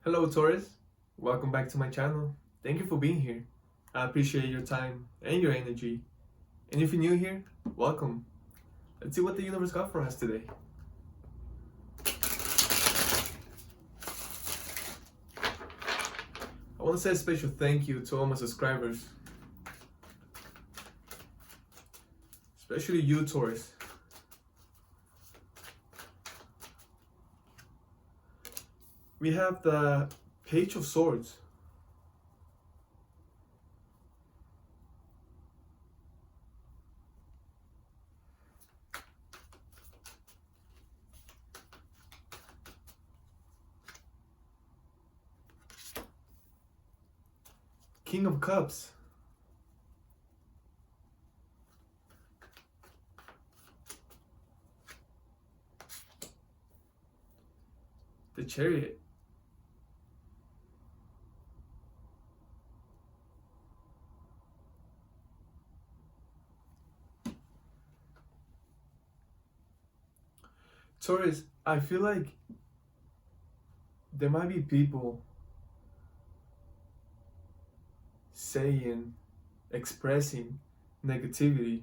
Hello, Taurus. Welcome back to my channel. Thank you for being here. I appreciate your time and your energy. And if you're new here, welcome. Let's see what the universe got for us today. I want to say a special thank you to all my subscribers, especially you, Taurus. We have the Page of Swords. King of Cups. The Chariot. Taurus, I feel like there might be people saying, expressing negativity.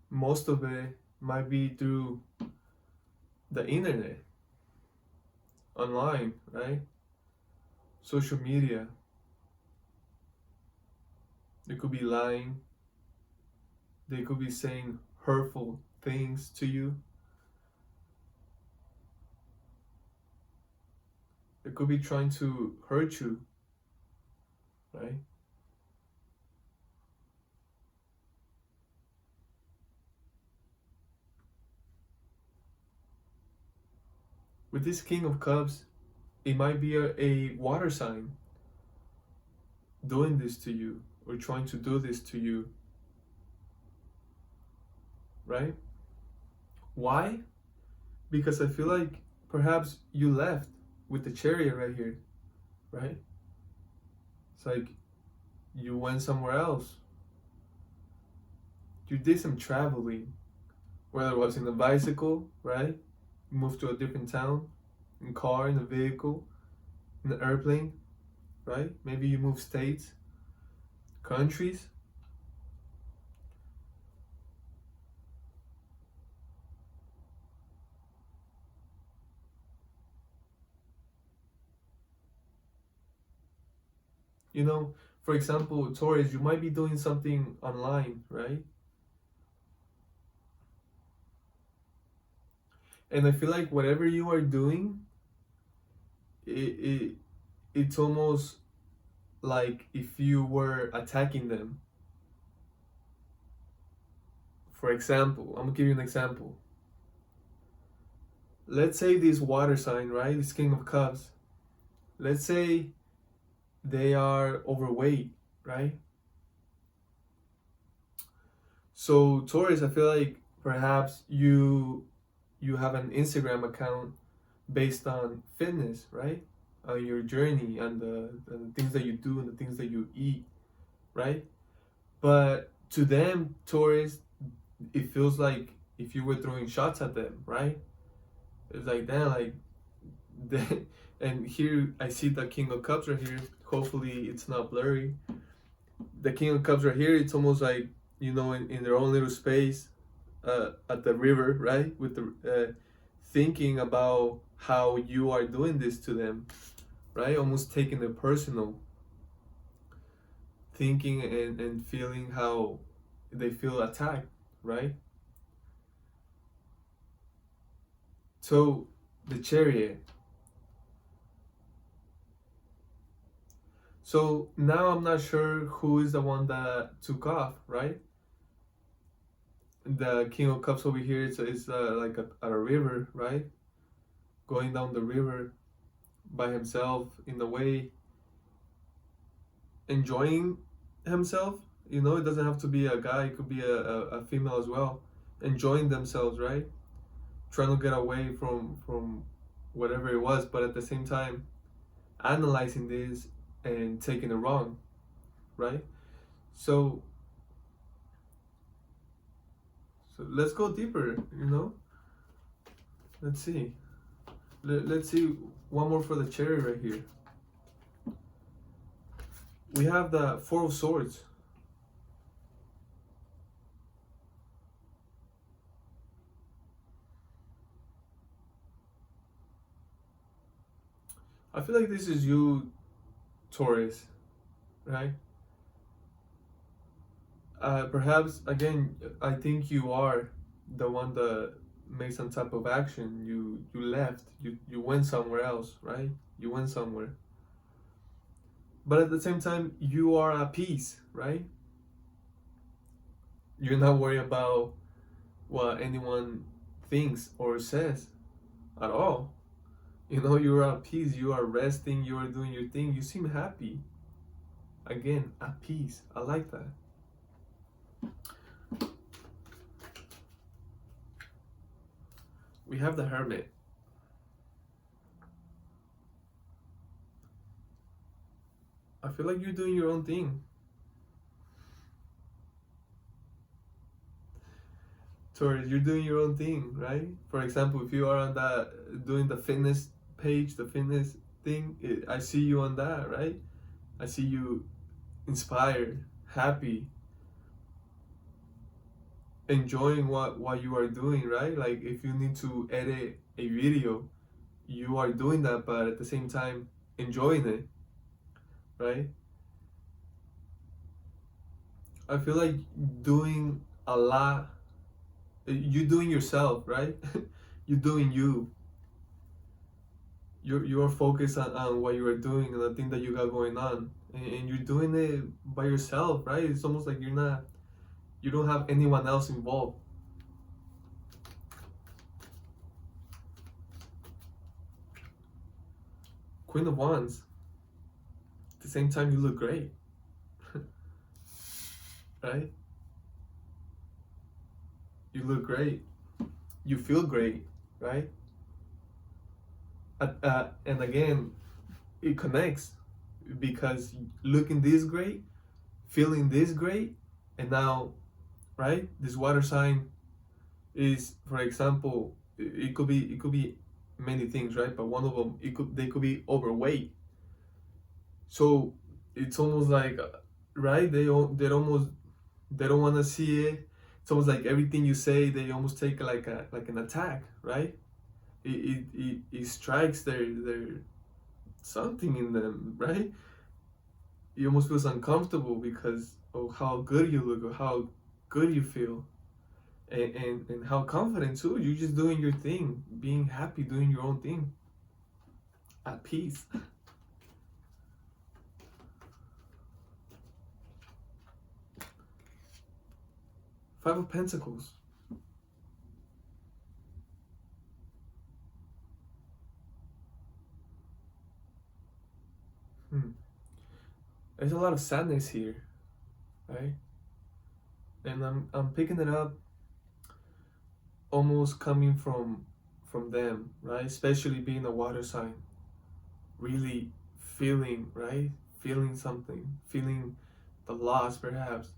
Most of it might be through the internet, online, right? Social media. They could be lying. They could be saying hurtful things to you. They could be trying to hurt you, right? With this King of Cups, it might be a water sign doing this to you or trying to do this to you, right? Why? Because I feel like perhaps you left with the Chariot right here, right? It's like you went somewhere else. You did some traveling, whether it was in a bicycle, right? You moved to a different town, in car, in a vehicle, in an airplane, right? Maybe you moved states, countries. You know, for example, Taurus, you might be doing something online, right? And I feel like whatever you are doing, it it's almost like if you were attacking them. For example, I'm gonna give you an example. Let's say this water sign, right? This King of Cups. Let's say they are overweight, right? So Taurus, I feel like perhaps you have an Instagram account based on fitness, right? On your journey and the things that you do and the things that you eat, right? But to them, Taurus, it feels like if you were throwing shots at them, right? It's like that, like, the, and here I see the King of Cups right here. Hopefully, it's not blurry. The King of Cups right here. It's almost like in their own little space, at the river, right? With the thinking about how you are doing this to them, right? Almost taking it personal, thinking and feeling how they feel attacked, right? So the Chariot. So now I'm not sure who is the one that took off, right? The King of Cups over here is like at a river, right? Going down the river by himself in a way, enjoying himself. It doesn't have to be a guy, it could be a female as well, enjoying themselves, right? Trying to get away from whatever it was, but at the same time analyzing this and taking it wrong, right? So So let's go deeper, you know. Let's see. Let's see one more for the cherry right here. We have the Four of Swords. I feel like this is you, Taurus, right? Perhaps again, I think you are the one that made some type of action. You left. You went somewhere else, right? You went somewhere. But at the same time, you are at peace, right? You're not worried about what anyone thinks or says at all. You know, you're at peace. You are resting. You are doing your thing. You seem happy. Again, at peace. I like that. We have the Hermit. I feel like you're doing your own thing. Taurus, you're doing your own thing, right? For example, if you are on that doing the fitness page, the fitness thing, I see you on that, right? I see you inspired, happy, enjoying what you are doing, right? Like if you need to edit a video, you are doing that, but at the same time enjoying it, right? I feel like doing a lot, you doing yourself, right? You doing you. You're focused on what you are doing and the thing that you got going on, and you're doing it by yourself, right? It's almost like you don't have anyone else involved. Queen of Wands. At the same time, you look great, right? You look great. You feel great, right? And again, it connects because looking this great, feeling this great, and now, right? This water sign is, for example, it could be many things, right? But one of them, they could be overweight. So it's almost like, right? They don't want to see it. It's almost like everything you say, they almost take like an attack, right? It strikes their something in them, right? You almost feels uncomfortable because of how good you look or how good you feel, and how confident too. You're just doing your thing, being happy, doing your own thing, at peace. Five of Pentacles. There's a lot of sadness here, right? And I'm picking it up almost coming from them, right? Especially being a water sign, really feeling, right? Feeling something, feeling the loss, perhaps.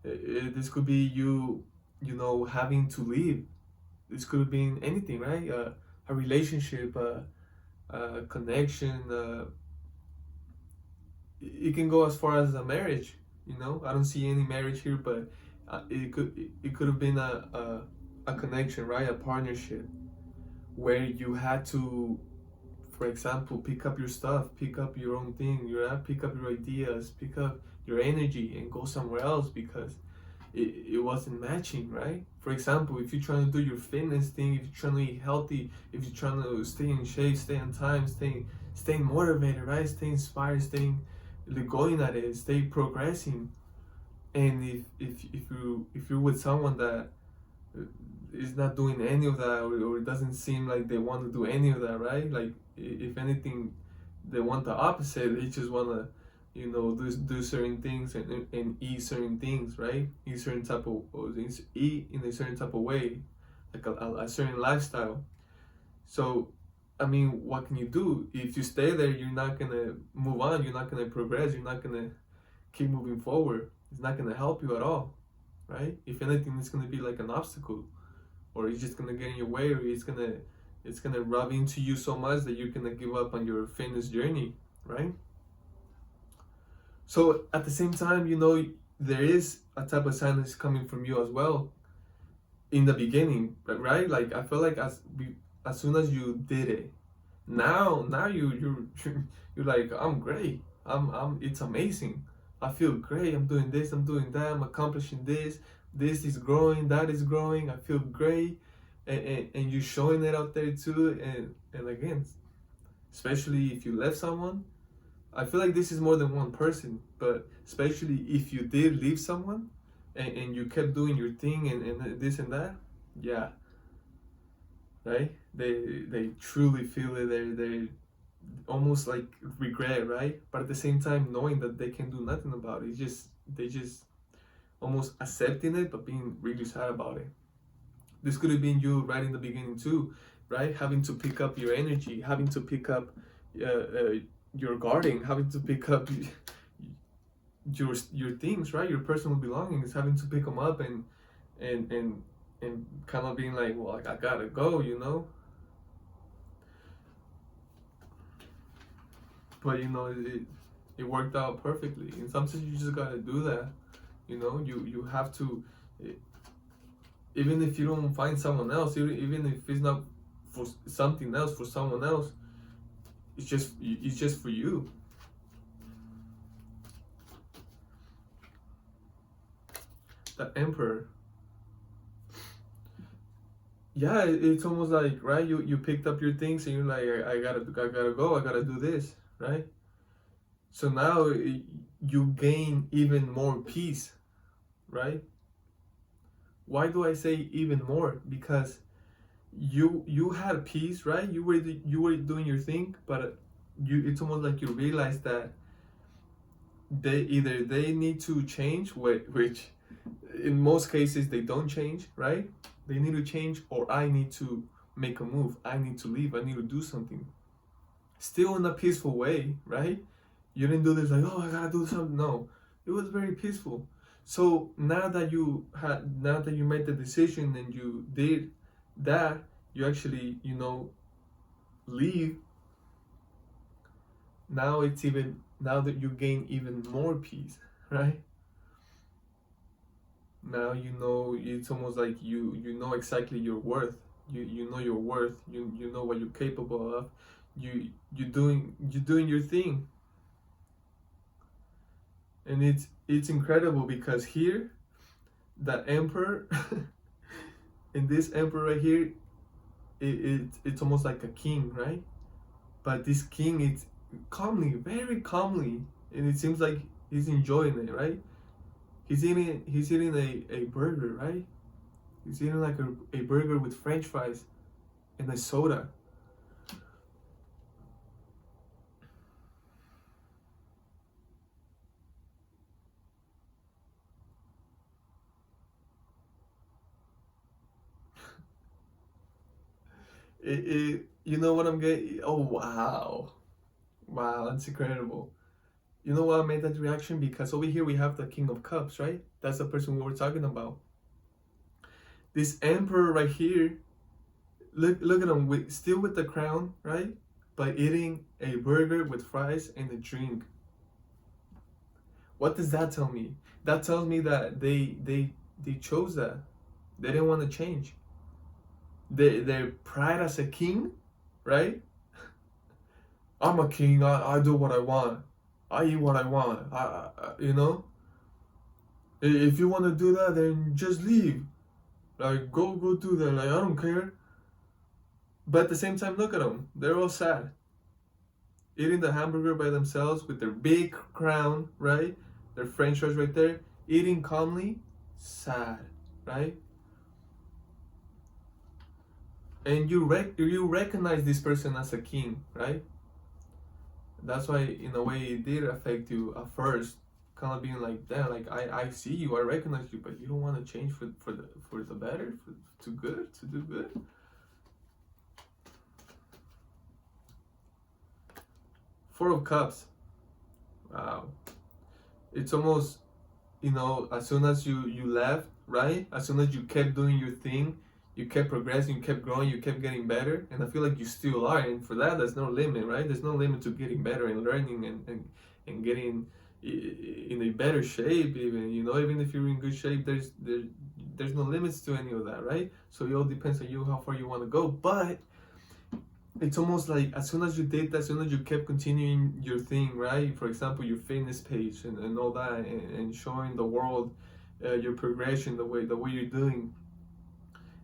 This could be you know, having to leave. This could have been anything, right? A relationship, a connection. It can go as far as a marriage. You know, I don't see any marriage here, but it could have been a connection, right? A partnership where you had to, for example, pick up your stuff, pick up your own thing, pick up your ideas, pick up your energy, and go somewhere else because it wasn't matching, right? For example, if you're trying to do your fitness thing, if you're trying to eat healthy, if you're trying to stay in shape, stay on time, staying motivated, right? Stay inspired, staying going at it, stay progressing. And if you're with someone that is not doing any of that, or it doesn't seem like they want to do any of that, right? Like if anything, they want the opposite. They just want to, you know, do certain things and eat certain things, right? Eat certain type of eat in a certain type of way, like a certain lifestyle. So I mean, what can you do? If you stay there, you're not gonna move on. You're not gonna progress. You're not gonna keep moving forward. It's not gonna help you at all, right? If anything, it's gonna be like an obstacle, or it's just gonna get in your way, or it's gonna rub into you so much that you're gonna give up on your fitness journey, right? So at the same time, there is a type of sadness coming from you as well in the beginning, right? Like I feel like as soon as you did it, now you're like, I'm great. It's amazing. I feel great. I'm doing this. I'm doing that. I'm accomplishing this. This is growing. That is growing. I feel great, and you're showing it out there too. And again, especially if you left someone, I feel like this is more than one person. But especially if you did leave someone, and you kept doing your thing and this and that, yeah, right? They truly feel it. They almost like regret, right? But at the same time, knowing that they can do nothing about it, they just almost accepting it, but being really sad about it. This could have been you right in the beginning too, right? Having to pick up your energy, having to pick up your garden, having to pick up your things, right? Your personal belongings, having to pick them up and and and kind of being like, well, I gotta go. But it worked out perfectly. And sometimes you just gotta do that. You have to, eh, even if you don't find someone else, even if it's not for something else, for someone else, it's just for you. The emperor. Yeah, it's almost like, right, you picked up your things and you're like, I gotta go, I gotta do this, right? So now you gain even more peace, right? Why do I say even more? Because you had peace, right? You were doing your thing, but it's almost like you realize that they need to change, which in most cases they don't change, right? They need to change, or I need to make a move. I need to leave. I need to do something. Still in a peaceful way, right? You didn't do this like, oh, I gotta do something. No, it was very peaceful. So now that you made the decision and you did that, you actually, leave. Now that you gain even more peace, right? Now it's almost like you know exactly your worth. You know your worth. You know what you're capable of. You're doing your thing, and it's incredible because here, the emperor, and this emperor right here, it's almost like a king, right? But this king, it's calmly, very calmly, and it seems like he's enjoying it, right? He's eating a burger, right? He's eating like a burger with French fries and a soda. You know what I'm getting? Oh wow, wow, that's incredible. You know why I made that reaction? Because over here we have the King of Cups, right? That's the person we were talking about. This emperor right here, look at him, still with the crown, right? But eating a burger with fries and a drink. What does that tell me? That tells me that they chose that. They didn't want to change. Their pride as a king, right? I'm a king. I do what I want. I eat what I want. If you want to do that, then just leave. Like go do that. Like I don't care. But at the same time, look at them. They're all sad, eating the hamburger by themselves with their big crown, right? Their French fries right there, eating calmly, sad, right? And you recognize this person as a king, right? That's why in a way it did affect you at first, kind of being like, damn, like I see you, I recognize you, but you don't want to change for the better, to do good. Four of Cups. Wow. It's almost, as soon as you left, right? As soon as you kept doing your thing, you kept progressing, you kept growing, you kept getting better, and I feel like you still are. And for that, there's no limit, right? There's no limit to getting better and learning and getting in a better shape. Even, you know, even if you're in good shape, there's no limits to any of that, right? So it all depends on you how far you want to go. But it's almost like as soon as you did that, as soon as you kept continuing your thing, right? For example, your fitness page and all that, and showing the world your progression, the way you're doing.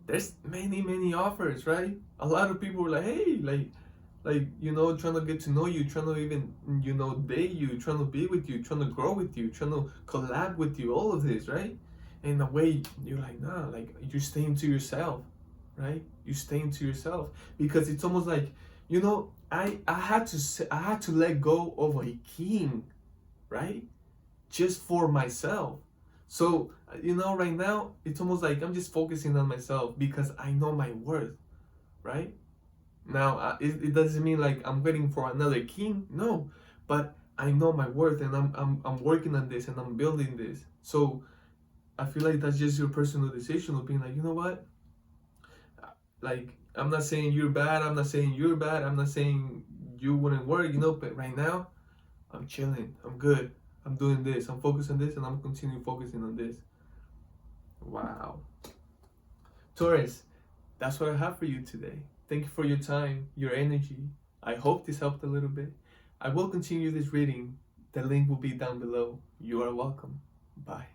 There's many offers, right? A lot of people are like, hey, you know, trying to get to know you, trying to even, you know, date you, trying to be with you, trying to grow with you, trying to collab with you, all of this, right? And in a way, you're like, nah, like you're staying to yourself, right? You staying to yourself because it's almost like, you know, I had to let go of a king, right? Just for myself. So, you know, right now, it's almost like I'm just focusing on myself because I know my worth, right? Now, it doesn't mean like I'm waiting for another king, no, but I know my worth and I'm working on this and I'm building this. So, I feel like that's just your personal decision of being like, you know what? Like, I'm not saying you're bad, I'm not saying you're bad, I'm not saying you wouldn't work, you know, but right now, I'm chilling, I'm good, I'm doing this, I'm focused on this, and I'm continuing focusing on this. Wow. Taurus, that's what I have for you today. Thank you for your time, your energy. I hope this helped a little bit. I will continue this reading. The link will be down below. You are welcome. Bye.